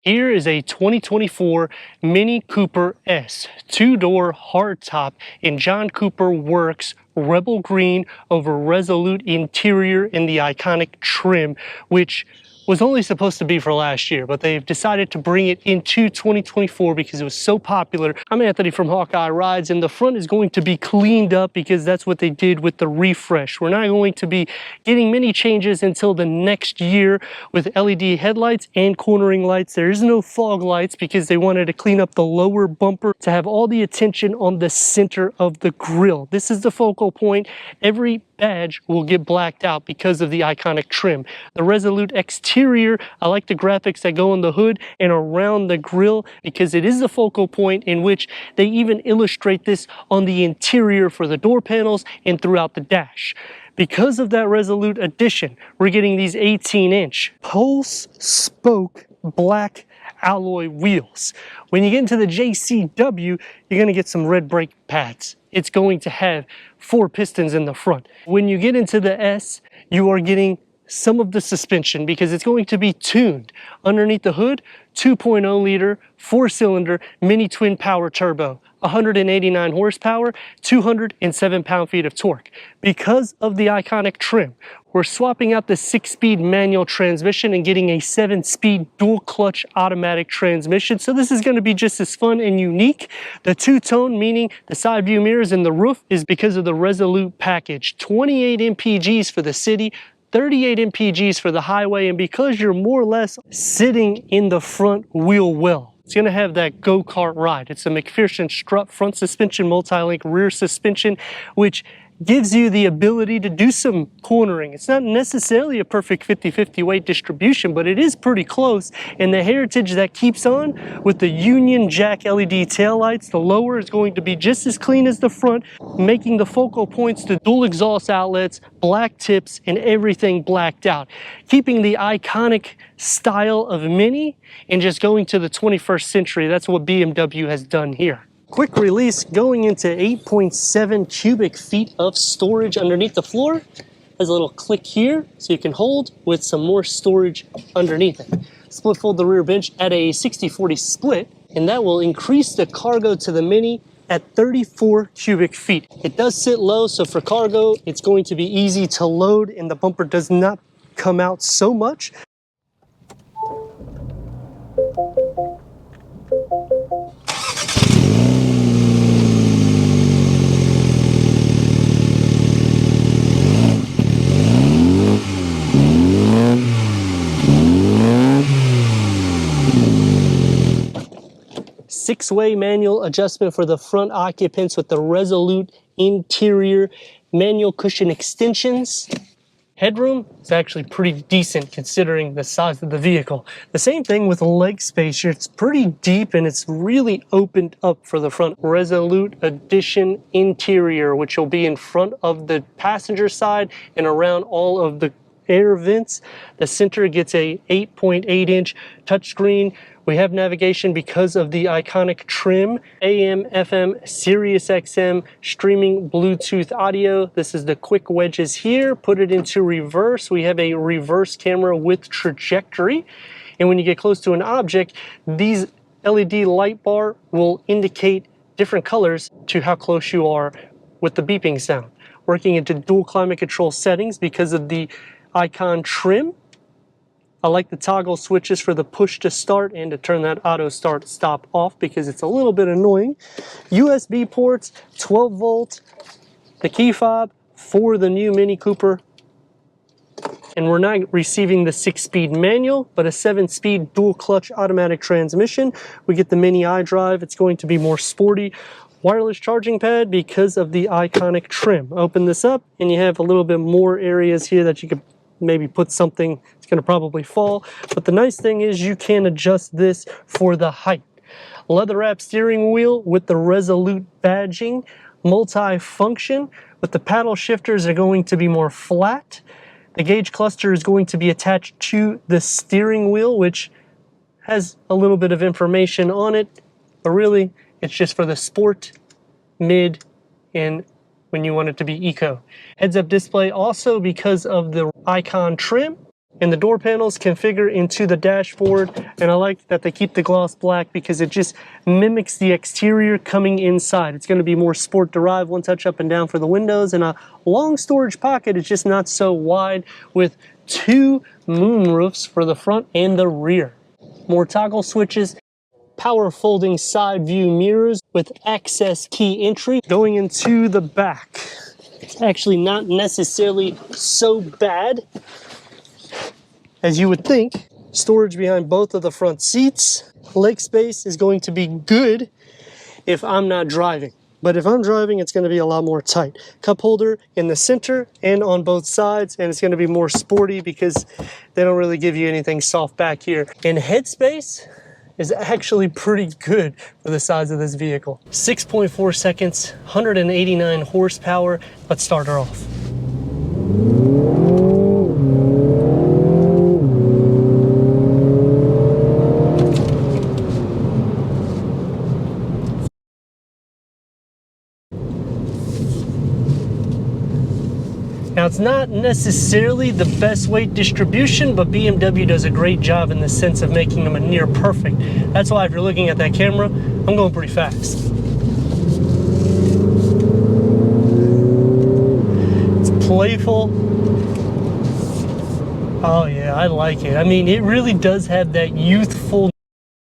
Here is a 2024 Mini Cooper S, two-door hardtop in John Cooper Works Rebel Green over Resolute interior in the iconic trim, which was only supposed to be for last year, but they've decided to bring it into 2024 because it was so popular. I'm Anthony from Hawkeye Rides, and the front is going to be cleaned up because that's what they did with the refresh. We're not going to be getting many changes until the next year with LED headlights and cornering lights. There is no fog lights because they wanted to clean up the lower bumper to have all the attention on the center of the grille. This is the focal point. Every badge will get blacked out because of the iconic trim. The Resolute exterior, I like the graphics that go on the hood and around the grille because it is the focal point in which they even illustrate this on the interior for the door panels and throughout the dash. Because of that Resolute Edition, we're getting these 18-inch pulse spoke black alloy wheels. When you get into the JCW, you're going to get some red brake pads. It's going to have 4 pistons in the front. When you get into the S, you are getting some of the suspension because it's going to be tuned. Underneath the hood, 2.0 liter, 4-cylinder, mini twin power turbo, 189 horsepower, 207 pound-feet of torque. Because of the iconic trim, we're swapping out the 6-speed manual transmission and getting a 7-speed dual-clutch automatic transmission. So this is going to be just as fun and unique. The two-tone, meaning the side view mirrors and the roof, is because of the Resolute package. 28 MPGs for the city, 38 MPGs for the highway, and because you're more or less sitting in the front wheel well, it's going to have that go-kart ride. It's a McPherson strut front suspension, multi-link rear suspension, which gives you the ability to do some cornering. It's not necessarily a perfect 50-50 weight distribution, but it is pretty close. And the heritage that keeps on with the Union Jack LED taillights, the lower is going to be just as clean as the front, making the focal points to dual exhaust outlets, black tips, and everything blacked out. Keeping the iconic style of Mini and just going to the 21st century. That's what BMW has done here. Quick release going into 8.7 cubic feet of storage underneath the floor. Has a little click here so you can hold with some more storage underneath it. Split fold the rear bench at a 60-40 split, and that will increase the cargo to the Mini at 34 cubic feet. It does sit low, so for cargo, it's going to be easy to load and the bumper does not come out so much. Six-way manual adjustment for the front occupants with the Resolute interior manual cushion extensions. Headroom is actually pretty decent considering the size of the vehicle. The same thing with leg space here. It's pretty deep and it's really opened up for the front. Resolute Edition interior, which will be in front of the passenger side and around all of the air vents. The center gets a 8.8-inch touchscreen. We have navigation because of the iconic trim, AM, FM, Sirius XM, streaming Bluetooth audio. This is the quick wedges here. Put it into reverse. We have a reverse camera with trajectory. And when you get close to an object, these LED light bar will indicate different colors to how close you are with the beeping sound. Working into dual climate control settings because of the icon trim. I like the toggle switches for the push to start and to turn that auto start stop off because it's a little bit annoying. USB ports, 12 volt, the key fob for the new Mini Cooper. And we're not receiving the 6-speed manual, but a 7-speed dual clutch automatic transmission. We get the Mini iDrive. It's going to be more sporty. Wireless charging pad because of the iconic trim. Open this up and you have a little bit more areas here that you could maybe put something. It's going to probably fall, but the nice thing is you can adjust this for the height. Leather wrap steering wheel with the Resolute badging, multi-function, but the paddle shifters are going to be more flat. The gauge cluster is going to be attached to the steering wheel, which has a little bit of information on it, but really it's just for the sport, mid, and when you want it to be eco. Heads-up display also because of the icon trim. And the door panels configure into the dashboard, and I like that they keep the gloss black because it just mimics the exterior coming inside. It's going to be more sport derived, one touch up and down for the windows, and a long storage pocket is just not so wide, with 2 moonroofs for the front and the rear. More toggle switches, power folding side view mirrors with access key entry. Going into the back, it's actually not necessarily so bad as you would think. Storage behind both of the front seats. Leg space is going to be good if I'm not driving, but if I'm driving, it's going to be a lot more tight. Cup holder in the center and on both sides, and it's going to be more sporty because they don't really give you anything soft back here. And headspace is actually pretty good for the size of this vehicle. 6.4 seconds, 189 horsepower. Let's start her off. Now, it's not necessarily the best weight distribution, but BMW does a great job in the sense of making them a near perfect. That's why if you're looking at that camera, I'm going pretty fast. It's playful. Oh yeah, I like it. I mean, it really does have that youthful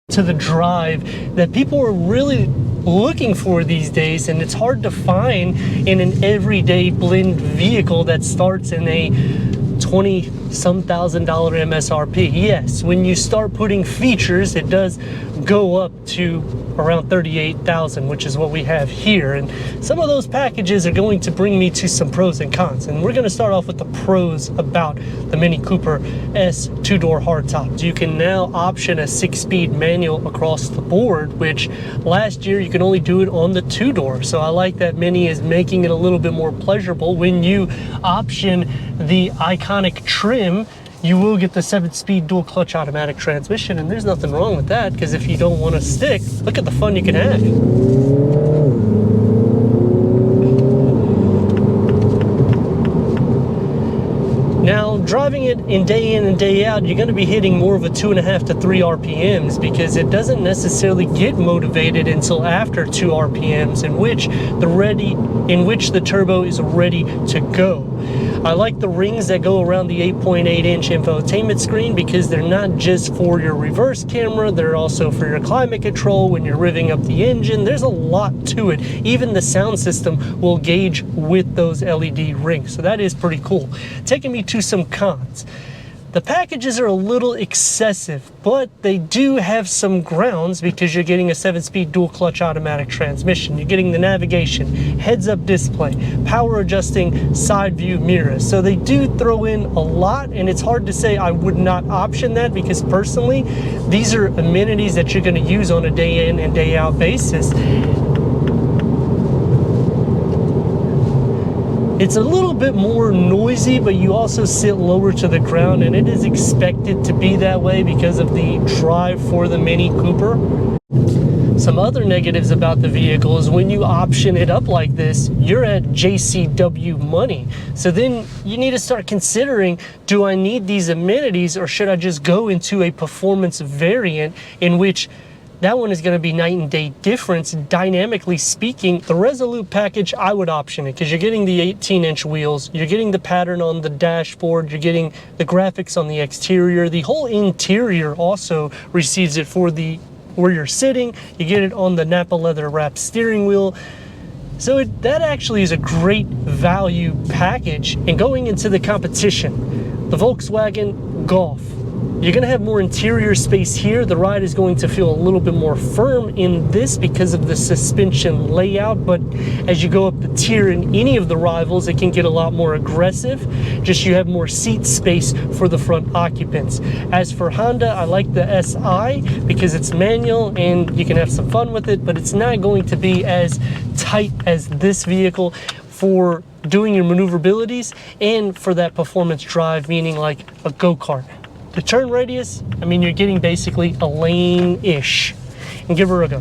to the drive that people are really looking for these days, and it's hard to find in an everyday blend vehicle that starts in a $20-some thousand MSRP. Yes, when you start putting features, it does go up to around $38,000, which is what we have here. And some of those packages are going to bring me to some pros and cons. And we're going to start off with the pros about the Mini Cooper S 2-door hardtop. You can now option a 6-speed manual across the board, which last year you could only do it on the 2-door. So I like that Mini is making it a little bit more pleasurable. When you option the iconic trim, you will get the 7-speed dual clutch automatic transmission, and there's nothing wrong with that, because if you don't want to stick, look at the fun you can have. Now, driving it in and day out, you're going to be hitting more of a 2.5 to 3 RPMs, because it doesn't necessarily get motivated until after 2 RPMs, in which the turbo is ready to go. I like the rings that go around the 8.8-inch infotainment screen, because they're not just for your reverse camera, they're also for your climate control when you're revving up the engine. There's a lot to it. Even the sound system will gauge with those LED rings, so that is pretty cool. Taking me to some cons. The packages are a little excessive, but they do have some grounds, because you're getting a 7-speed dual clutch automatic transmission. You're getting the navigation, heads-up display, power adjusting side view mirrors. So they do throw in a lot, and it's hard to say I would not option that, because personally, these are amenities that you're going to use on a day in and day out basis. It's a little bit more noisy, but you also sit lower to the ground, and it is expected to be that way because of the drive for the Mini Cooper. Some other negatives about the vehicle is when you option it up like this, you're at JCW money. So then you need to start considering, do I need these amenities, or should I just go into a performance variant in which that one is going to be night and day difference, dynamically speaking. The Resolute package, I would option it, because you're getting the 18-inch wheels, you're getting the pattern on the dashboard, you're getting the graphics on the exterior. The whole interior also receives it for where you're sitting. You get it on the Napa leather wrapped steering wheel. So that actually is a great value package. And going into the competition, the Volkswagen Golf, you're going to have more interior space here. The ride is going to feel a little bit more firm in this because of the suspension layout, but as you go up the tier in any of the rivals, it can get a lot more aggressive. Just you have more seat space for the front occupants. As for Honda, I like the SI because it's manual and you can have some fun with it, but it's not going to be as tight as this vehicle for doing your maneuverabilities and for that performance drive, meaning like a go-kart. The turn radius, I mean, you're getting basically a lane-ish. And give her a go.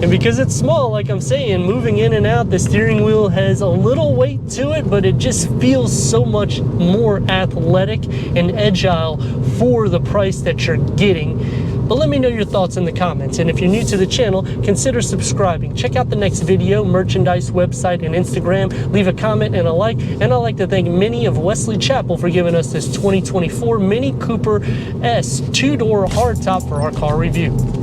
And because it's small, like I'm saying, moving in and out, the steering wheel has a little weight to it, but it just feels so much more athletic and agile for the price that you're getting. But let me know your thoughts in the comments, and if you're new to the channel, consider subscribing. Check out the next video, merchandise, website, and Instagram. Leave a comment and a like, and I'd like to thank Minnie of Wesley Chapel for giving us this 2024 Mini Cooper S 2-door hardtop for our car review.